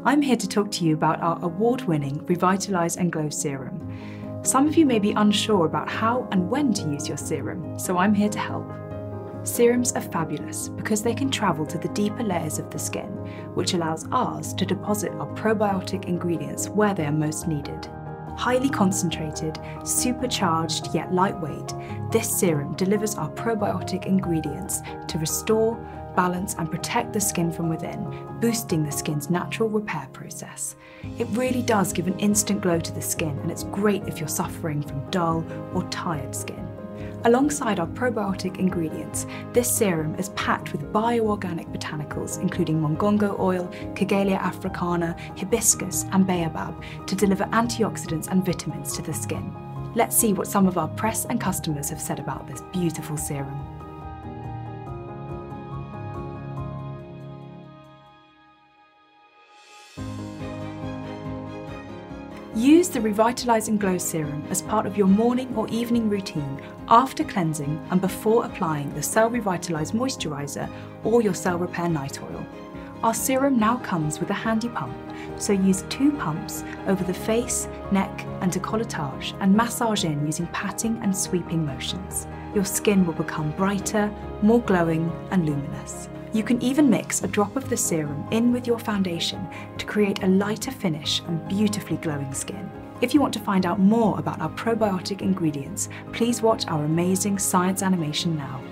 I'm here to talk to you about our award-winning Revitalise and Glow Serum. Some of you may be unsure about how and when to use your serum, so I'm here to help. Serums are fabulous because they can travel to the deeper layers of the skin, which allows ours to deposit our probiotic ingredients where they are most needed. Highly concentrated, supercharged yet lightweight, this serum delivers our probiotic ingredients to restore, balance and protect the skin from within, boosting the skin's natural repair process. It really does give an instant glow to the skin, and it's great if you're suffering from dull or tired skin. Alongside our probiotic ingredients, this serum is packed with BioOrganic botanicals including mongongo oil, Kigelia africana, Hibiscus and Baobab to deliver antioxidants and vitamins to the skin. Let's see what some of our press and customers have said about this beautiful serum. Use the Revitalise and Glow Serum as part of your morning or evening routine after cleansing and before applying the Cell Revitalise Moisturiser or your Cell Repair Night Oil. Our serum now comes with a handy pump, so use 2 pumps over the face, neck and décolletage and massage in using patting and sweeping motions. Your skin will become brighter, more glowing and luminous. You can even mix a drop of the serum in with your foundation to create a lighter finish and beautifully glowing skin. If you want to find out more about our probiotic ingredients, please watch our amazing science animation now.